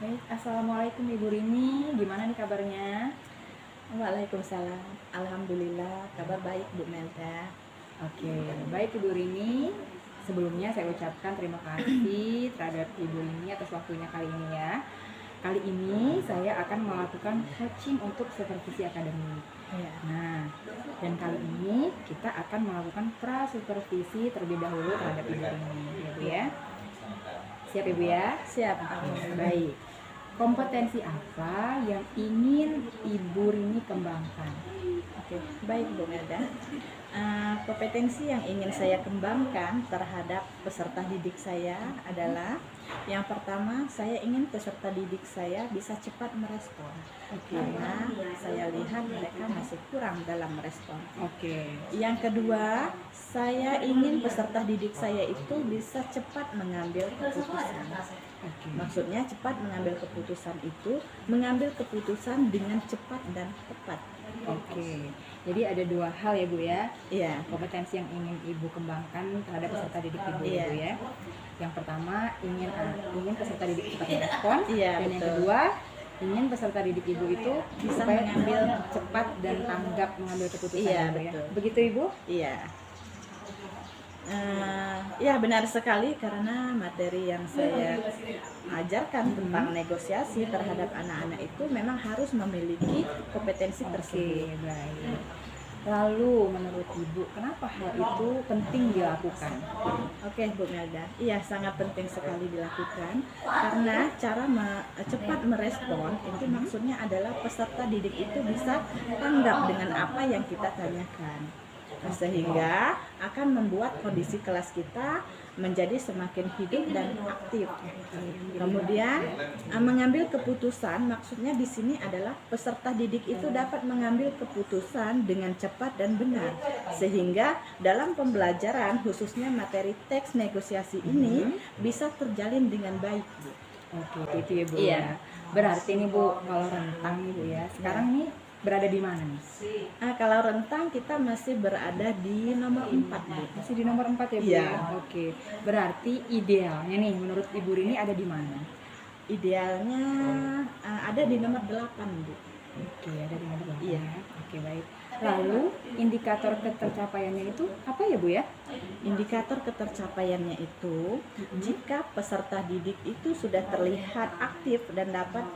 Baik, Assalamualaikum Ibu Rini, gimana nih kabarnya? Waalaikumsalam. Alhamdulillah, kabar baik Bu Melda. Oke, baik Ibu Rini. Sebelumnya saya ucapkan terima kasih terhadap Ibu Rini atas waktunya kali ini ya. Kali ini saya akan melakukan coaching untuk supervisi akademik. Ya. Nah, dan kali ini kita akan melakukan pra-supervisi terlebih dahulu terhadap Ibu Rini, ya Bu ya. Siap Ibu ya? Siap. Baik. Kompetensi apa yang ingin Ibu Rini kembangkan? Oke, baik Bu Melda. Kompetensi yang ingin saya kembangkan terhadap peserta didik saya adalah yang pertama, saya ingin peserta didik saya bisa cepat merespon. Karena saya lihat mereka masih kurang dalam merespon. Oke. Yang kedua, saya ingin peserta didik saya itu bisa cepat mengambil keputusan. Maksudnya cepat mengambil keputusan itu mengambil keputusan dengan cepat dan tepat. Oke. Jadi ada dua hal ya Bu ya. Iya. Kompetensi yang ingin Ibu kembangkan terhadap peserta didik Ibu Iya. ya Bu ya. Yang pertama ingin peserta didik cepat merespon. Iya, Dan yang betul. kedua ingin peserta didik Ibu itu Bisa supaya mengambil cepat dan tanggap mengambil keputusan. Iya, ya, Bu ya. betul. Begitu Ibu? Iya. Ya benar sekali, karena materi yang saya ajarkan tentang negosiasi terhadap anak-anak itu memang harus memiliki kompetensi tersebut. Oke, baik. Lalu menurut Ibu, kenapa hal itu penting dilakukan? Oke Bu Melda, iya sangat penting sekali dilakukan karena cara cepat merespon itu maksudnya adalah peserta didik itu bisa tanggap dengan apa yang kita tanyakan. Sehingga akan membuat kondisi kelas kita menjadi semakin hidup dan aktif. Kemudian mengambil keputusan, maksudnya di sini adalah peserta didik itu dapat mengambil keputusan dengan cepat dan benar, sehingga dalam pembelajaran khususnya materi teks negosiasi ini bisa terjalin dengan baik. Oke, itu ya Bu. Iya. Ya. Berarti nih Bu, kalau rentang nih Bu ya, sekarang nih berada di mana nih? Kalau rentang kita masih berada di nomor 4 Bu. Masih di nomor 4 ya Bu? Iya. Ya? Oke, berarti idealnya nih menurut Ibu Rini ada di mana? Idealnya ada di nomor 8 Bu. Oke, ada di nomor 8 Iya. ya. Oke, baik. Lalu indikator ketercapaiannya itu apa ya Bu ya? Indikator ketercapaiannya itu jika peserta didik itu sudah terlihat aktif dan dapat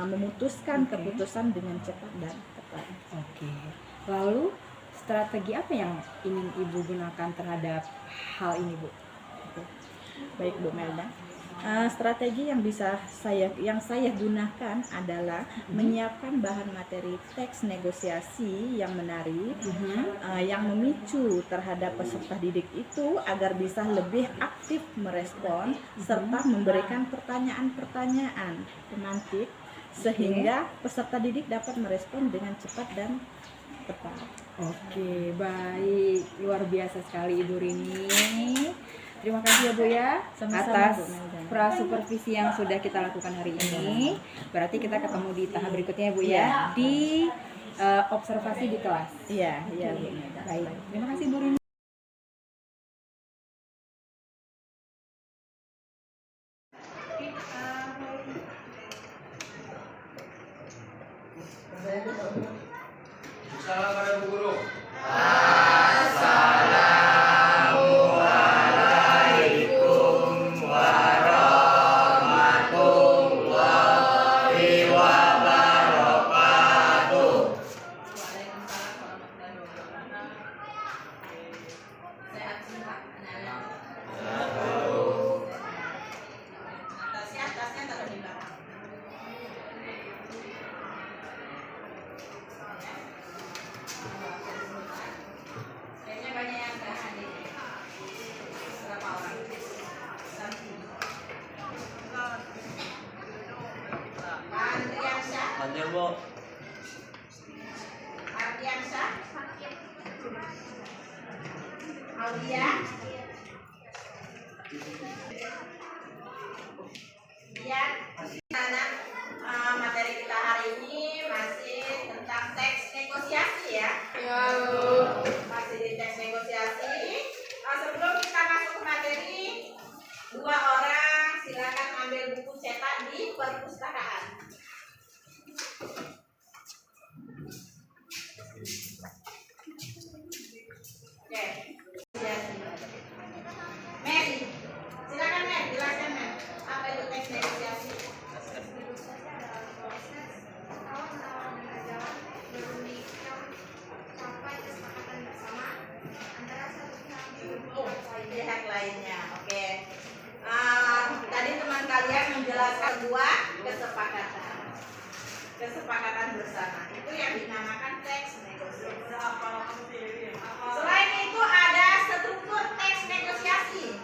memutuskan keputusan dengan cepat dan tepat. Oke. Lalu strategi apa yang ingin Ibu gunakan terhadap hal ini Bu? Baik Bu Melda. Strategi yang saya gunakan adalah menyiapkan bahan materi teks negosiasi yang menarik, yang memicu terhadap peserta didik itu agar bisa lebih aktif merespon serta memberikan pertanyaan-pertanyaan pemantik sehingga peserta didik dapat merespon dengan cepat dan tepat. Oke, baik. Luar biasa sekali Ibu Rini. Terima kasih ya Bu ya Sama-sama, atas Bu Melda. pra-supervisi yang sudah kita lakukan hari ini. Berarti kita ketemu di tahap berikutnya ya Bu ya, di observasi di kelas. Iya, iya Bu Melda. Baik. Terima kasih Bu Rini. Salam pada Bu Guru. Lanjut Bu. Materi kita hari ini masih tentang teks negosiasi ya. Masih di teks negosiasi. Sebelum kita masuk ke materi, dua orang silakan ambil buku cetak di lainnya. Oke. Tadi teman kalian menjelaskan dua kesepakatan bersama. Itu yang dinamakan teks negosiasi. Selain itu ada struktur teks negosiasi.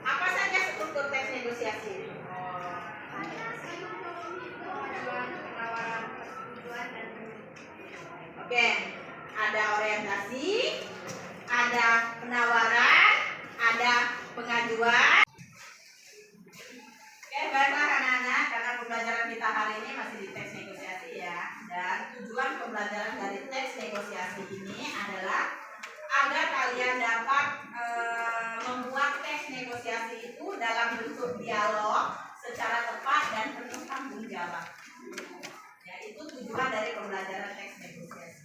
Apa saja struktur teks negosiasi? Oke, ada orientasi, ada penawaran, ada pengajuan. Oke, baiklah anak-anak, karena pembelajaran kita hari ini masih di teks negosiasi ya. Dan tujuan pembelajaran dari teks negosiasi ini adalah agar kalian dapat membuat teks negosiasi itu dalam bentuk dialog secara tepat dan penuh tanggung jawab. Ya, itu tujuan dari pembelajaran teks negosiasi.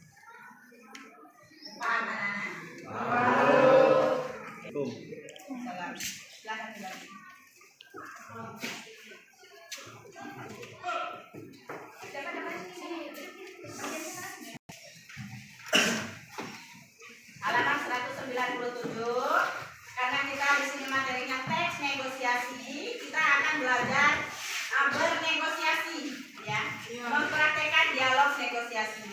Paham anak-anak? Salam. Silakan dibantu. Halaman 197. Karena kita di sini materinya teks negosiasi, kita akan belajar bernegosiasi, ya, mempraktekkan dialog negosiasi.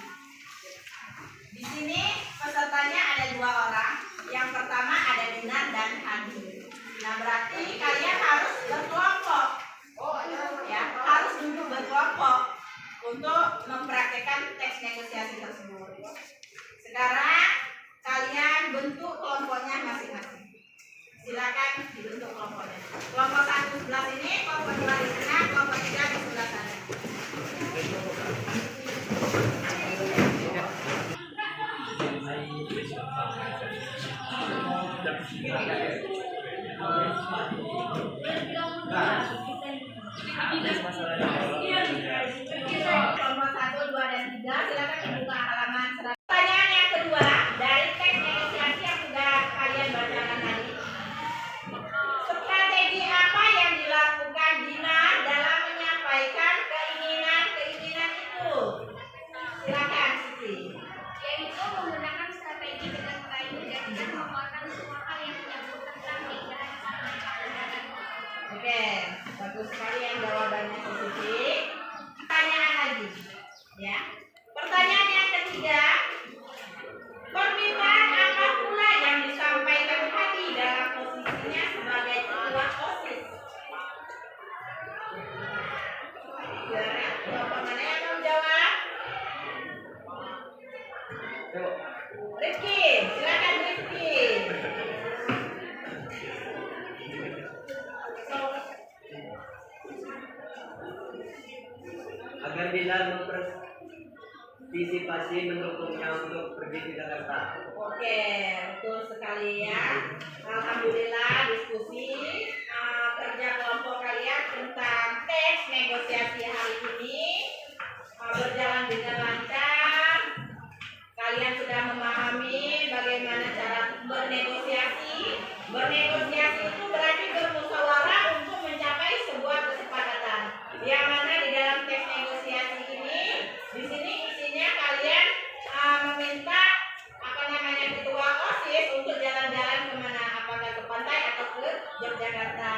Di sini pesertanya ada 2 orang. Yang pertama ada Dinar dan Hadi. Nah, berarti kalian harus berkelompok. Ya, harus duduk berkelompok untuk mempraktekkan teks negosiasi tersebut. Sekarang kalian bentuk kelompoknya masing-masing. Silakan dibentuk kelompoknya. Kelompok 1 sebelah sini, kelompok 2 di sana, kelompok 3 di sebelah sana. Kelompok 1, 2, dan 3 silakan dibuka halaman 100. Pertanyaan yang kedua dari teks negosiasi yang sudah kalian bacakan tadi. Strategi apa yang dilakukan Dinar dalam menyampaikan keinginan itu? Silakan Siti. Yaitu menggunakan strategi dengan baik dan tidak mengeluarkan semua hal yang menyangkut tentang keinginan kesehatan. Oke, bagus sekali yang jawabannya Siti. Pertanyaan lagi, ya. Pertanyaan yang ketiga, permintaan apa pula yang disampaikan Hadi dalam posisinya sebagai ketua OSIS? Silakan, kelompok mana yang mau jawab? Rifki, silakan Rifki. Agar Dinar mempartisipasi mendukungnya untuk pergi ke Jakarta. Oke, betul sekali ya. Alhamdulillah diskusi kerja kelompok kalian tentang teks negosiasi hari ini berjalan dengan lancar. Kalian sudah memahami bagaimana cara bernegosiasi. Bernegosiasi itu berarti bermusyawarah untuk mencapai sebuah kesepakatan. Yang mana di dalam teks negosiasi ini, di sini isinya kalian meminta ketua OSIS untuk jalan-jalan kemana? Apakah ke pantai atau ke Yogyakarta?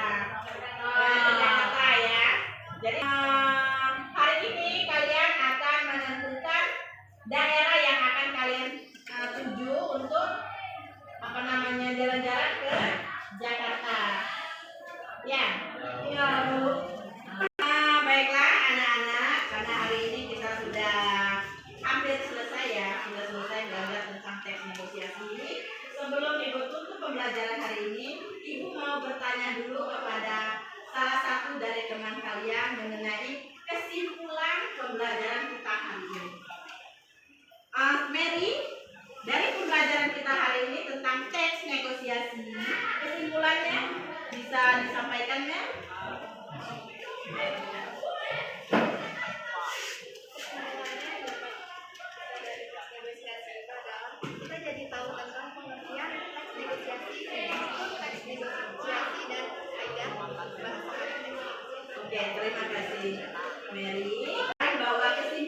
Ke Jakarta ya. Jadi hari ini kalian akan menentukan daerah yang akan kalian tuju untuk jalan-jalan ke Jakarta. Ya. Ya. Baiklah anak-anak, karena hari ini kita sudah hampir selesai ya, sudah selesai belajar tentang teks negosiasi. Sebelum Ibu tutup pembelajaran hari ini, Ibu mau bertanya dulu kepada salah satu dari teman kalian mengenai kesimpulan pembelajaran kita hari ini. Mary, dari pembelajaran kita hari ini tentang teks negosiasi, kesimpulannya bisa disampaikan, Mary? Kita jadi tahu tentang pengertian teks negosiasi, teks negosiasi dan kaidah bahasa. Oke, terima kasih Mary. Bahwa kesimpulan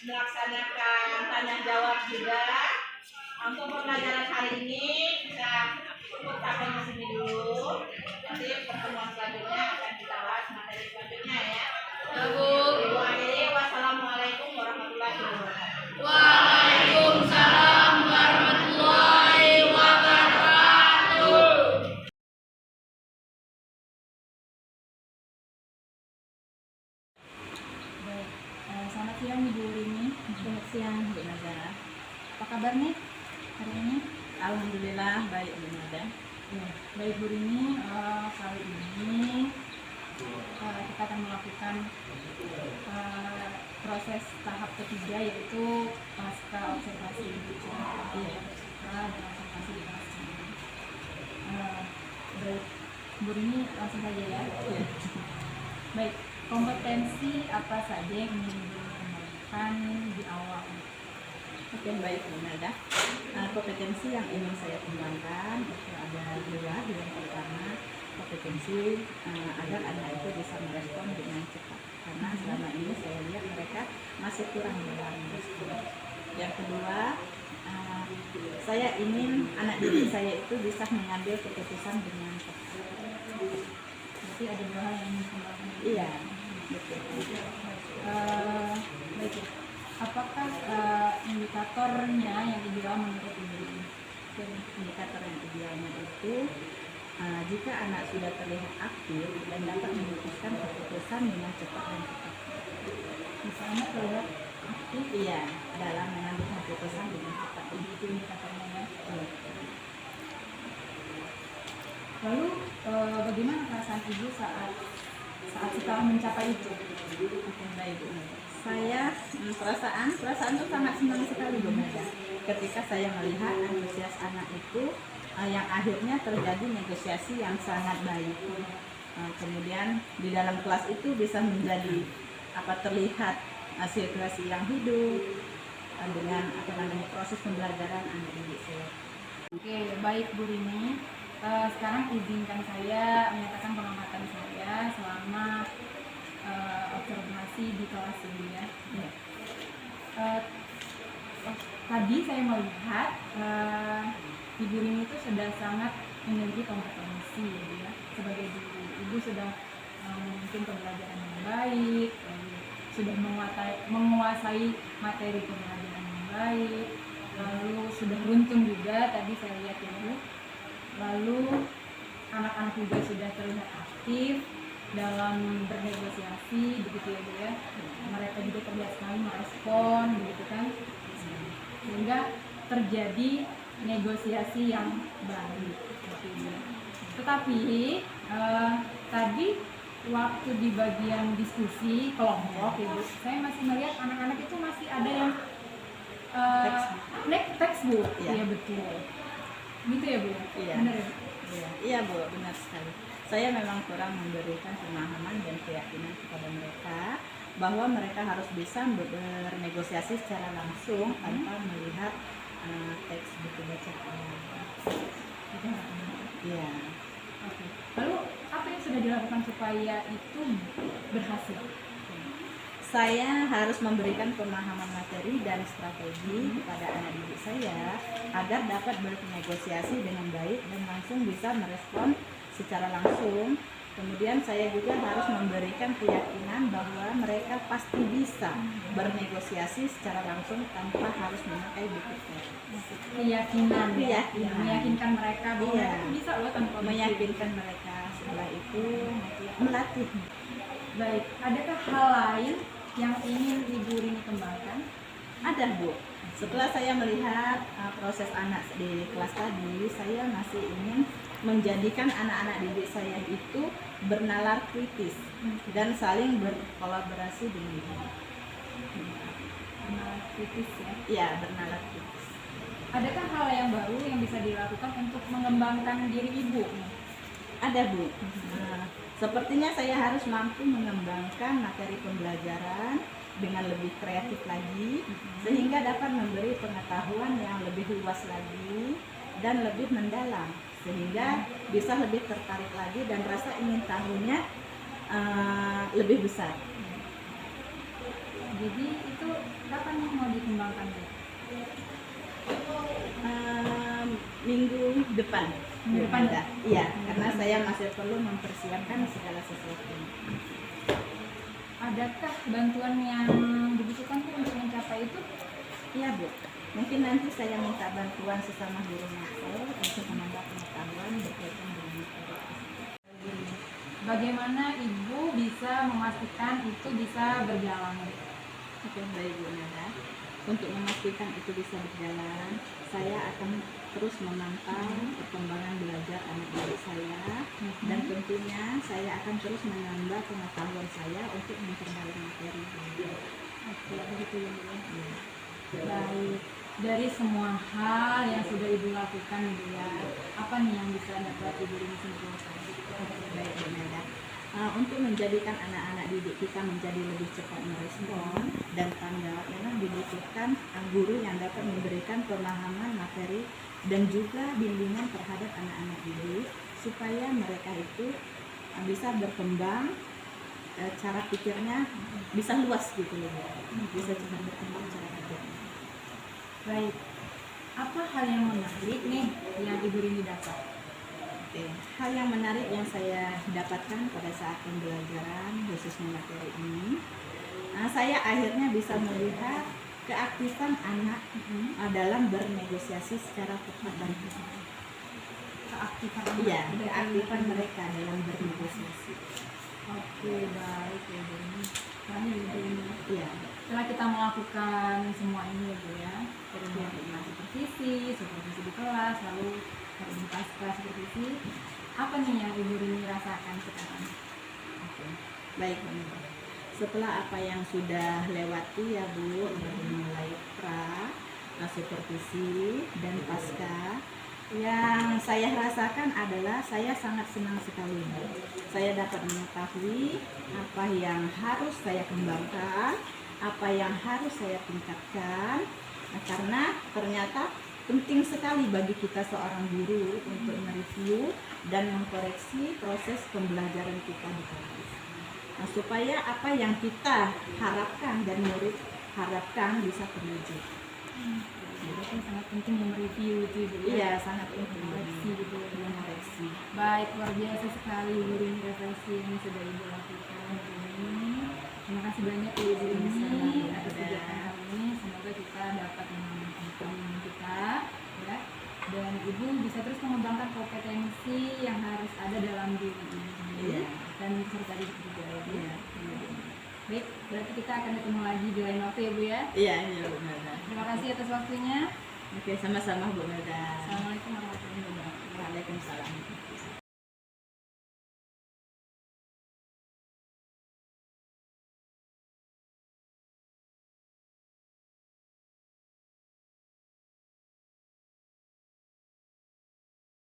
melaksanakan tanya jawab juga. Untuk pembelajaran hari ini kita cukup sampai di sini dulu. Nanti pertemuan selanjutnya akan kita bahas materi selanjutnya ya. Ibu akhiri, wassalamualaikum warahmatullahi wabarakatuh. Waalaikumsalam warahmatullahi wabarakatuh. Baik, selamat siang Ibu Rini. Selamat siang Bu Nada. Apa kabar nih hari ini? Alhamdulillah baik Bu Nada. Ya, baik Bu Rini, kali ini kita akan melakukan proses tahap ketiga yaitu pasca observasi pasca dan observasi di kelas ini. Baik, Bu Rini langsung saja ya. Baik, kompetensi apa saja yang ingin Ibu kembangkan di awal? Oke, baik Bu Nada. Kompetensi yang ingin saya kembangkan itu ada dua. Yang pertama, kompetensi agar anak itu bisa merespon dengan cepat. Karena selama ini saya lihat mereka masih kurang dalam merespon. Yang kedua, saya ingin anak didik saya itu bisa mengambil keputusan dengan cepat. Berarti ada dua hal yang ingin dikembangkan. Iya, betul. Baik, apakah indikatornya yang ideal menurut Ibu? Indikator yang idealnya itu jika anak sudah terlihat aktif dan dapat memutuskan keputusan dengan cepat dan cepat. Misalnya terlihat aktif, Iya, dalam mengambil keputusan dengan cepat. itu indikatornya ya. Iya. Lalu bagaimana perasaan Ibu saat setelah mencapai itu? Oke, baik Bu. Saya perasaan itu sangat senang sekali Bu Mega. Ketika saya melihat antusias anak itu yang akhirnya terjadi negosiasi yang sangat baik. Kemudian di dalam kelas itu bisa menjadi terlihat situasi yang hidup dengan proses pembelajaran anak didik saya. Oke, baik Bu Rini. Sekarang izinkan saya menyatakan pengamatan saya selama observasi di kelas ini ya. Tadi saya melihat Ibu Rini itu sudah sangat memiliki kompetensi ya, sebagai guru. Ibu sudah memimpin pembelajaran yang baik, sudah menguasai materi pembelajaran yang baik, lalu sudah runtun juga tadi saya lihat ya Bu. Lalu anak-anak juga sudah terlihat aktif dalam bernegosiasi begitu ya Bu ya. Mereka juga terlihat sekali merespon begitu kan, sehingga terjadi negosiasi yang baik gitu ya. Tetapi tadi waktu di bagian diskusi kelompok ya Bu, saya masih melihat anak-anak itu masih ada yang textbook. Iya betul, gitu ya Bu. Iya. Benar ya Bu? Iya Bu, benar sekali. Saya memang kurang memberikan pemahaman dan keyakinan kepada mereka bahwa mereka harus bisa bernegosiasi secara langsung tanpa melihat teks buku bacaan. Iya. Oke. Lalu apa yang sudah dilakukan supaya itu berhasil? Saya harus memberikan pemahaman materi dan strategi kepada anak didik saya agar dapat bernegosiasi dengan baik dan langsung bisa merespon secara langsung. Kemudian saya juga harus memberikan keyakinan bahwa mereka pasti bisa bernegosiasi secara langsung tanpa harus memakai buku teks. Keyakinan, Keyakinan. meyakinkan mereka bahwa Iya. mereka bisa loh tanpa buku. Meyakinkan mereka. Setelah itu melatih. Baik, adakah hal lain yang ingin Ibu Rini kembangkan? Ada Bu. Setelah saya melihat proses anak di kelas tadi, saya masih ingin menjadikan anak-anak didik saya itu bernalar kritis dan saling berkolaborasi dengan baik. Bernalar kritis ya. Ya, bernalar kritis. Adakah hal yang baru yang bisa dilakukan untuk mengembangkan diri Ibu? Ada Bu. Sepertinya saya harus mampu mengembangkan materi pembelajaran dengan lebih kreatif lagi, sehingga dapat memberi pengetahuan yang lebih luas lagi dan lebih mendalam, sehingga bisa lebih tertarik lagi dan rasa ingin tahunya lebih besar. Jadi itu kapan nih mau dikembangkan, Bu? Minggu depan. Minggu depan, ada. Iya, karena saya masih perlu mempersiapkan segala sesuatu. Adakah bantuan yang dibutuhkan tuh untuk mencapai itu? Iya, Bu. Mungkin nanti saya minta bantuan sesama guru master untuk menambah pengetahuan berkaitan dengan materi. Bagaimana Ibu bisa memastikan itu bisa berjalan? Oke, baik Bu Nada. Untuk memastikan itu bisa berjalan, saya akan terus memantau perkembangan belajar anak didik saya, dan tentunya saya akan terus menambah pengetahuan saya untuk memperbaiki materi. Oke, begitu ya, Bu. Baik. Dari semua hal yang sudah Ibu lakukan, Ibu ya, apa nih yang bisa dapat Ibu ini simpulkan? Baik Bu Nada. Untuk menjadikan anak-anak didik kita menjadi lebih cepat merespon dan tanggap, memang dibutuhkan guru yang dapat memberikan pemahaman materi dan juga bimbingan terhadap anak-anak didik supaya mereka itu bisa berkembang, cara pikirnya bisa luas gitu loh, bisa cepat berkembang cara pikirnya. Baik. Apa hal yang menarik nih yang Ibu Rini dapat? Oke. Hal yang menarik yang saya dapatkan pada saat pembelajaran khususnya materi ini, saya akhirnya bisa melihat keaktifan anak dalam bernegosiasi secara tepat dan tepat. Keaktifan Iya, keaktifan mereka dalam bernegosiasi. Oke, baik ya, Bu Rini. Kami Ibu Rini. Iya, Setelah kita melakukan semua ini ya, Bu ya, supervisi di kelas, lalu di pasca supervisi, apa nih yang Ibu Rini rasakan sekarang? oke. Baik, Bu. Setelah apa yang sudah lewati ya Bu, dari mulai supervisi dan pasca, yang saya rasakan adalah saya sangat senang sekali. Saya dapat mengetahui apa yang harus saya kembangkan, apa yang harus saya tingkatkan, karena ternyata penting sekali bagi kita seorang guru untuk mereview dan mengkoreksi proses pembelajaran kita di kelas. Supaya apa yang kita harapkan dan murid harapkan bisa terwujud. Jadi kan sangat penting mereview itu, Bu ya. Iya, sangat penting Koreksi gitu ya. mengoreksi. Baik, luar biasa sekali Ibu Rini refleksi yang sudah Ibu lakukan hari ini. Terima kasih banyak ya Ibu Rini Sama-sama. atas kegiatan hari ini. Semoga kita dapat menambah pengetahuan kita, ya. Dan Ibu bisa terus mengembangkan kompetensi yang harus ada dalam diri ini, Iya. dan serta diri juga ya, Bu. Iya. Baik, berarti kita akan ketemu lagi di lain waktu ya, Bu ya. Iya, iya Bu Nada. Terima kasih atas waktunya. Oke, sama-sama Bu Nada. Assalamualaikum warahmatullahi wabarakatuh. Waalaikumsalam.